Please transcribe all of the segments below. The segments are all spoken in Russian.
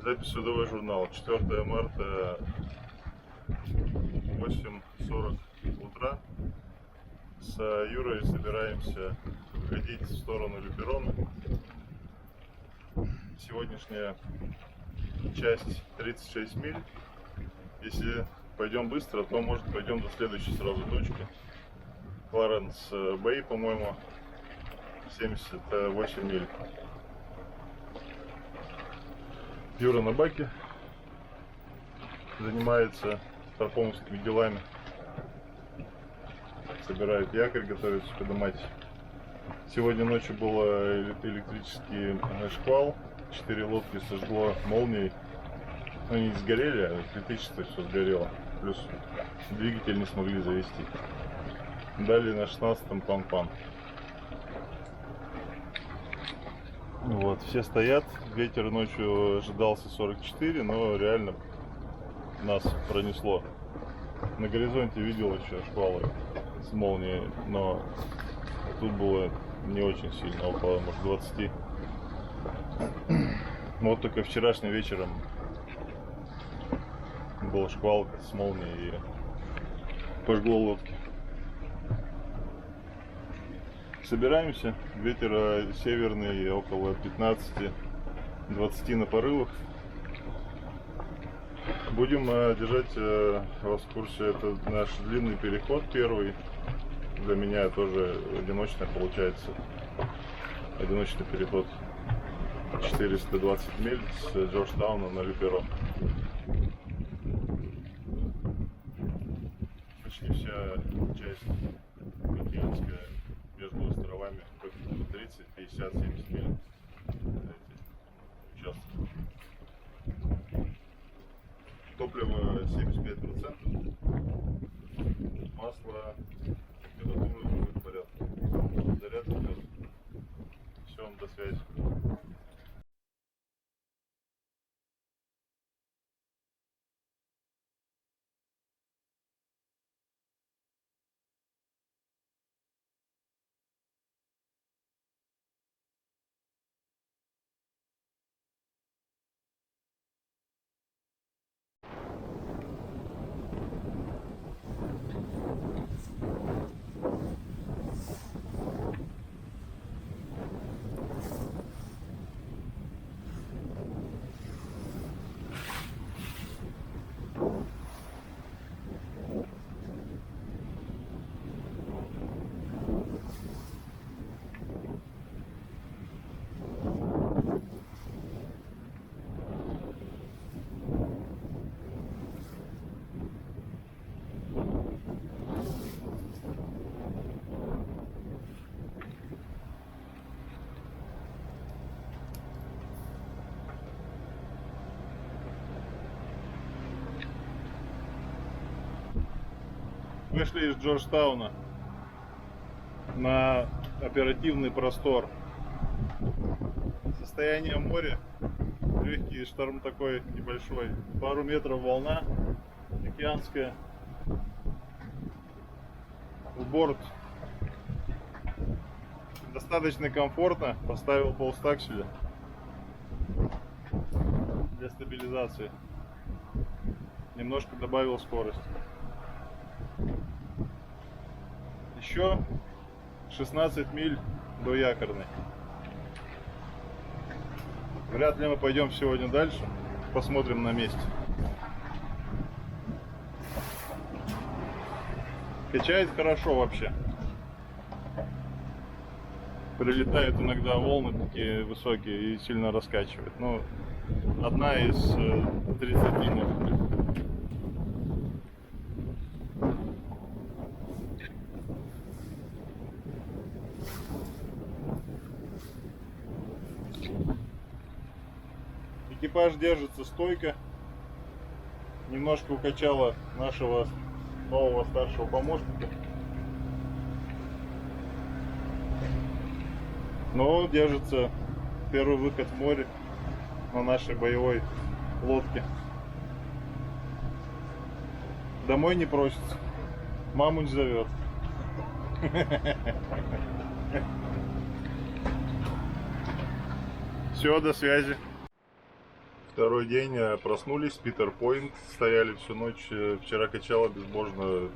Запись судовой журнал. 4 марта, 8:40 утра. С Юрой собираемся выходить в сторону Люперона. Сегодняшняя часть 36 миль. Если пойдем быстро, то может пойдем до следующей сразу точки. Кларенс Бэй, по-моему, 78 миль. Юра на баке занимается старпомовскими делами. Собирает якорь, готовится поднимать. Сегодня ночью был электрический шквал. 4 лодки сожгло молнией. Они не сгорели, а электричество все сгорело. Плюс двигатель не смогли завести. Далее на 16-м пан-пан. Вот, все стоят. Ветер ночью ожидался 44, но реально нас пронесло. На горизонте видел еще шквалы с молнией, но тут было не очень сильно, около, может, 20. Вот только вчерашним вечером был шквал с молнией и пожгло лодки. Собираемся, ветер северный, около 15-20 на порывах. Будем держать вас в курсе. Это наш длинный переход первый. Для меня тоже одиночный получается. Одиночный переход 420 миль с Джорджтауна на Люперон. Почти вся часть океанская между островами 30, 50, 70 миль. Участок. Топливо 75%. Масло, температура будет в порядке. Заряд идет. Все, до связи. Вышли из Джорджтауна на оперативный простор. Состояние моря, легкий шторм такой небольшой, пару метров волна океанская. В борт достаточно комфортно, поставил полстакселя для стабилизации, немножко добавил скорость. Еще 16 миль до якорной. Вряд ли мы пойдем сегодня дальше. Посмотрим на месте. Качает хорошо вообще. Прилетают иногда волны такие высокие и сильно раскачивает. Ну, одна из 30 может быть. Экипаж держится стойко. Немножко укачало нашего нового старшего помощника. Но держится. Первый выход в море на нашей боевой лодке. Домой не просится. Маму не зовет. Все, до связи. Второй день проснулись, Питер Пойнт, стояли всю ночь, вчера качало безбожно,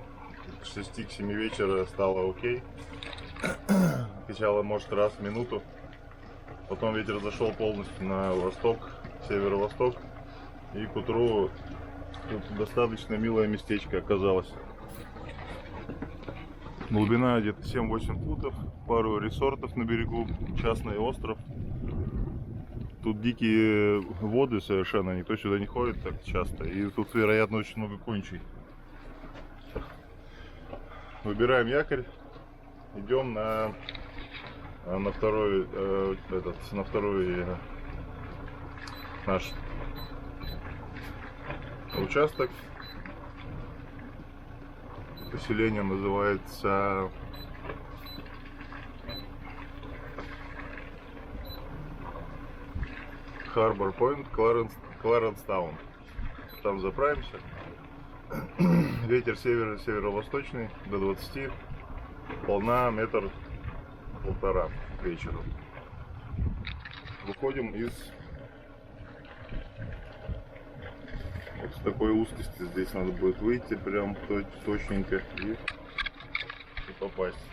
к 6-7 вечера стало окей, качало может раз в минуту, потом ветер зашел полностью на восток, северо-восток, и к утру тут достаточно милое местечко оказалось. Глубина где-то 7-8 футов, пару ресортов на берегу, частный остров. Тут дикие воды совершенно, никто сюда не ходит так часто. И тут, вероятно, очень много кончей. Выбираем якорь, идем на второй, на второй наш участок. Поселение называется Харбор Пойнт, Кларенстаун. Там заправимся. Ветер северо-восточный до 20, волна 1-1,5 метра к вечеру. Выходим из вот с такой узкости. Здесь надо будет выйти прям точненько и попасть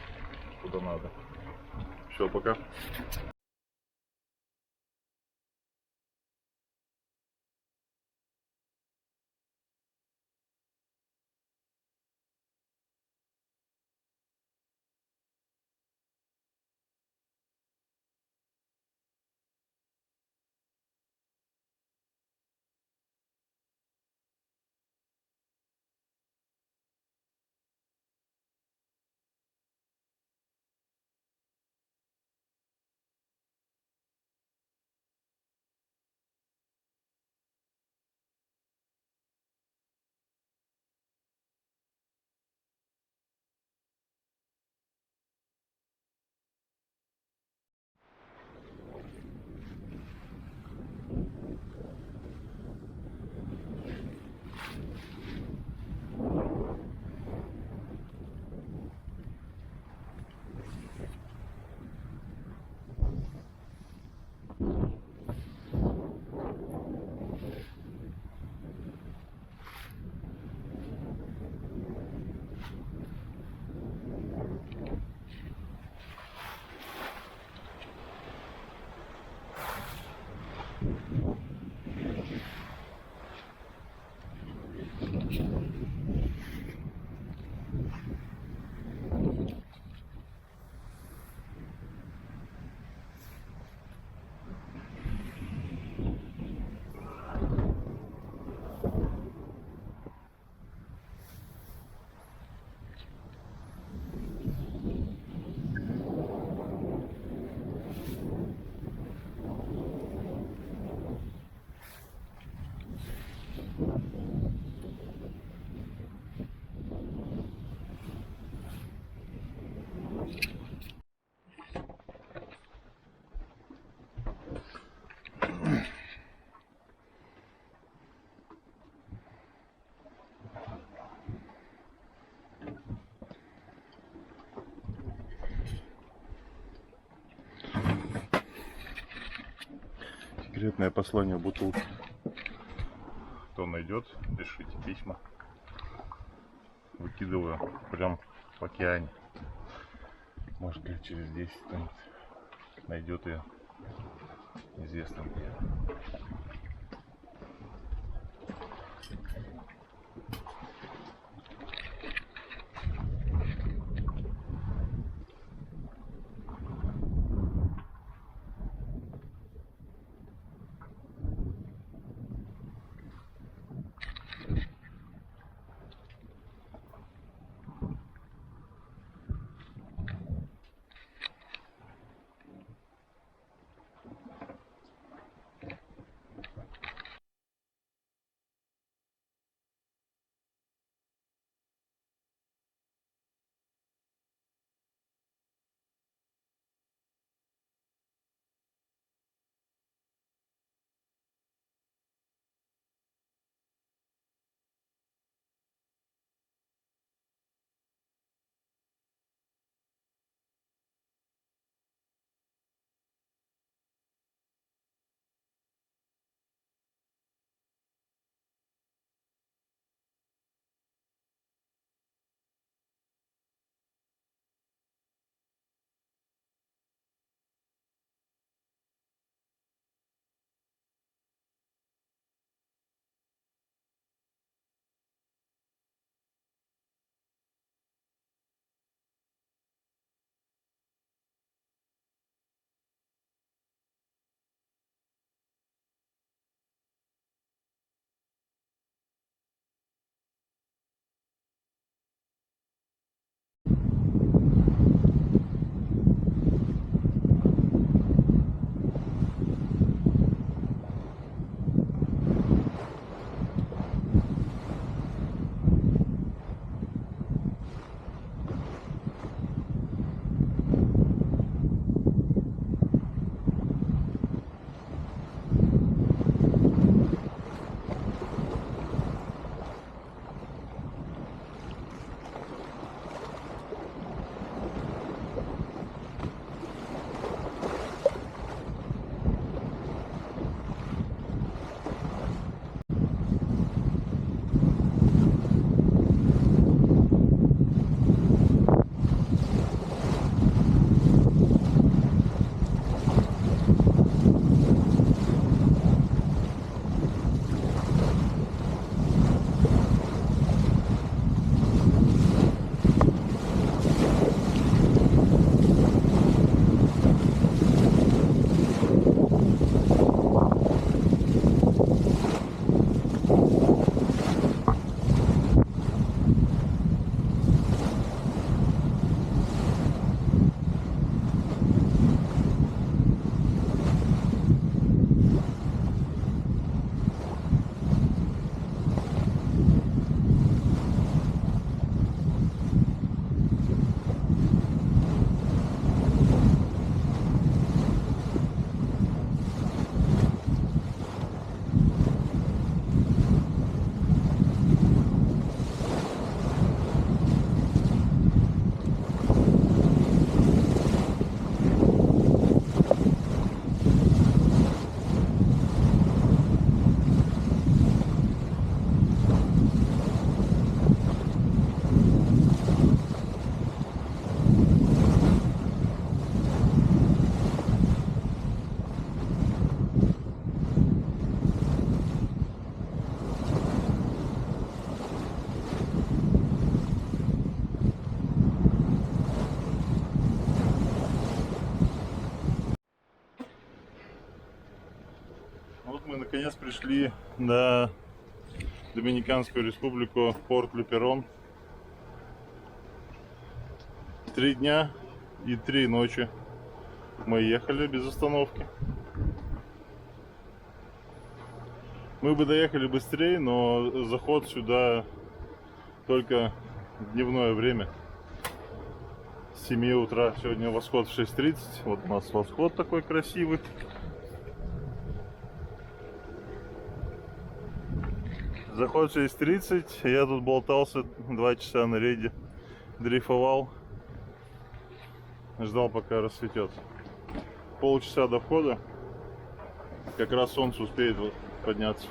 куда надо. Все, пока. Секретное послание в бутылке. Кто найдет, пишите письма. Выкидываю прям в океане. Может, лет через 10 кто-нибудь найдет ее. Известно где. наконец пришли на Доминиканскую республику, Порт-Люперон. 3 дня и 3 ночи мы ехали без остановки. Мы бы доехали быстрее, но заход сюда только в дневное время. С 7 утра. Сегодня восход в 6:30. Вот у нас восход такой красивый. Заход в 6:30. Я тут болтался 2 часа на рейде. Дрейфовал. Ждал, пока рассветет. Полчаса до входа. Как раз солнце успеет подняться,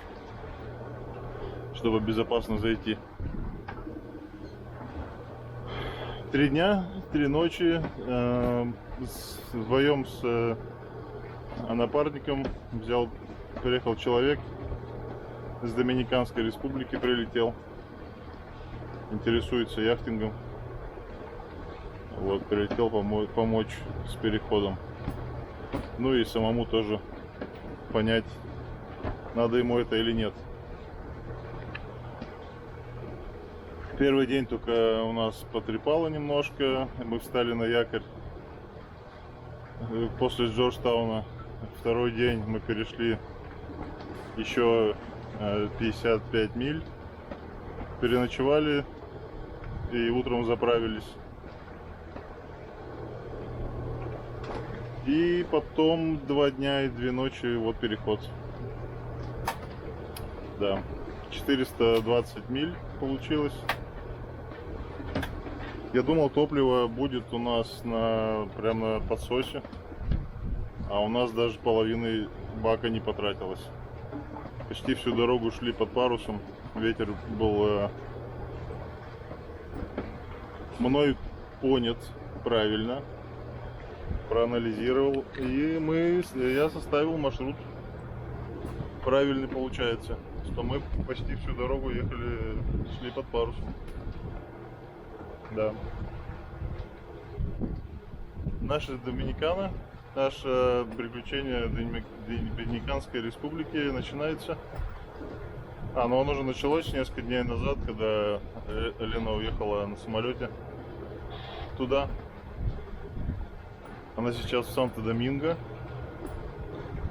чтобы безопасно зайти. 3 дня, 3 ночи. Вдвоем с напарником приехал человек с Доминиканской республики, прилетел. Интересуется яхтингом. Вот, прилетел помочь с переходом. Ну и самому тоже понять, надо ему это или нет. Первый день только у нас потрепало немножко, мы встали на якорь после Джорджтауна. Второй день мы перешли еще 55 миль, переночевали и утром заправились. И потом 2 дня и 2 ночи, вот переход. Да, 420 миль получилось. Я думал, топливо будет у нас прямо на подсосе, а у нас даже половины бака не потратилось. Почти всю дорогу шли под парусом. Ветер был мной понят правильно, проанализировал, и я составил маршрут правильный, получается, что мы почти всю дорогу шли под парусом. Да. Наша Доминикана, наше приключение Доминиканской республики начинается. Но оно уже началось несколько дней назад, когда Лена уехала на самолете туда. Она сейчас в Санто-Доминго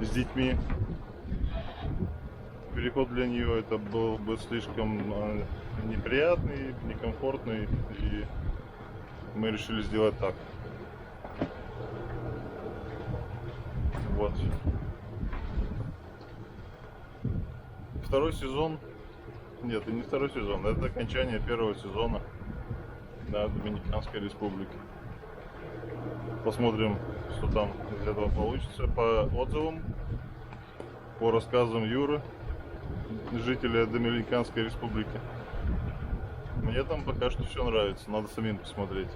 с детьми. Переход для нее это был бы слишком неприятный, некомфортный, и мы решили сделать так. Вот. Второй сезон. Нет, это не второй сезон, это окончание первого сезона на Доминиканской республике. Посмотрим, что там из этого получится. По отзывам, по рассказам Юры, жителя Доминиканской республики, мне там пока что все нравится, надо самим посмотреть.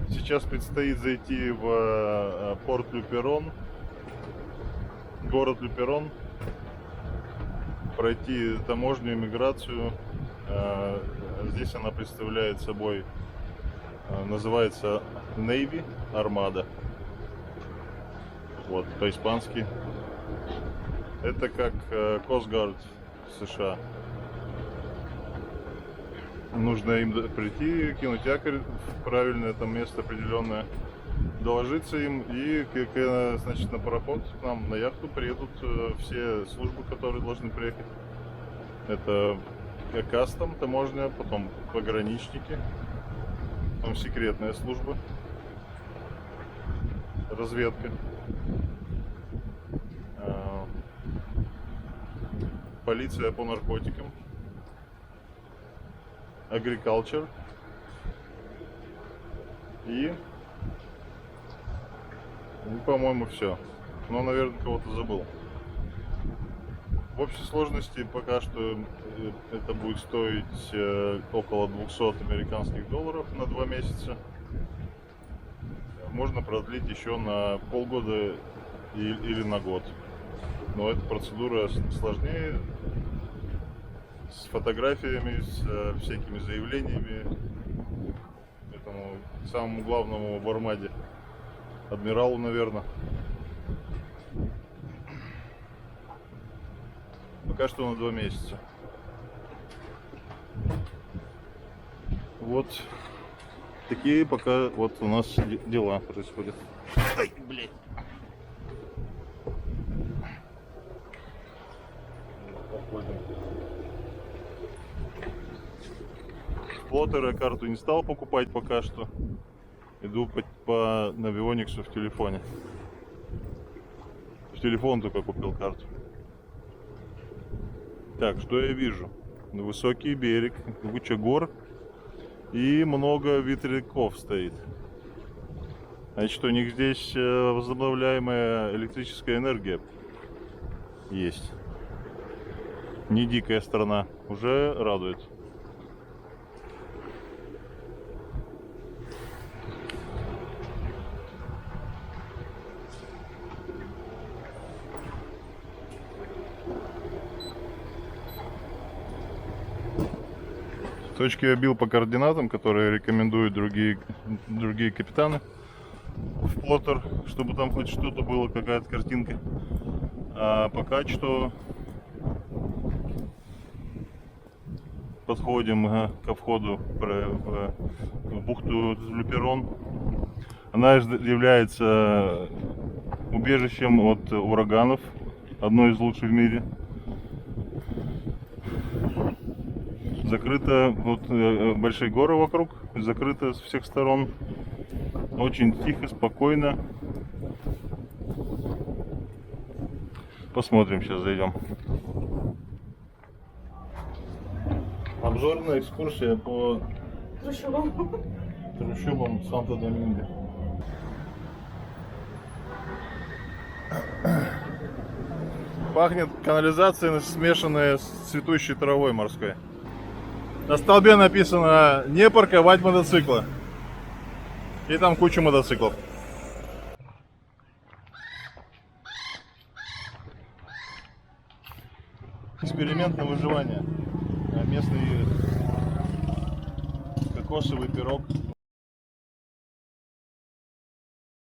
Сейчас предстоит зайти в порт Люперон, город Люперон, пройти таможню, иммиграцию. Здесь она представляет собой, называется Navy, армада. Вот, по-испански. Это как Coast Guard США. Нужно им прийти, кинуть якорь в правильное там место определенное, доложиться им, и значит, на пароход к нам на яхту приедут все службы, которые должны приехать. Это кастом, таможня, потом пограничники, потом секретная служба, разведка, полиция по наркотикам, agriculture и, по-моему, все. Но, наверное, кого-то забыл. В общей сложности пока что это будет стоить около 200 американских долларов на 2 месяца. Можно продлить еще на полгода или на год. Но эта процедура сложнее, с фотографиями, с всякими заявлениями. Этому самому главному в армаде, адмиралу, наверное. Пока что на 2 месяца. Вот такие пока вот у нас дела происходят. Ай, блядь. Плоттера карту не стал покупать пока что. Иду по Навиониксу в телефоне. В телефон только купил карту. Так, что я вижу? Высокий берег, куча гор и много ветряков стоит. Значит, у них здесь возобновляемая электрическая энергия есть. Не дикая страна, уже радует. Точки я бил по координатам, которые рекомендуют другие капитаны в Плоттер, чтобы там хоть что-то было, какая-то картинка. А пока что подходим ко входу в бухту Люперон. Она является убежищем от ураганов, одной из лучших в мире. Закрыто, вот большие горы вокруг, закрыто с всех сторон. Очень тихо, спокойно. Посмотрим, сейчас зайдем. Обзорная экскурсия по трущобам Санто-Доминго. Пахнет канализацией, смешанная с цветущей травой морской. На столбе написано «Не парковать мотоциклы». И там куча мотоциклов. Эксперимент на выживание. Местный кокосовый пирог.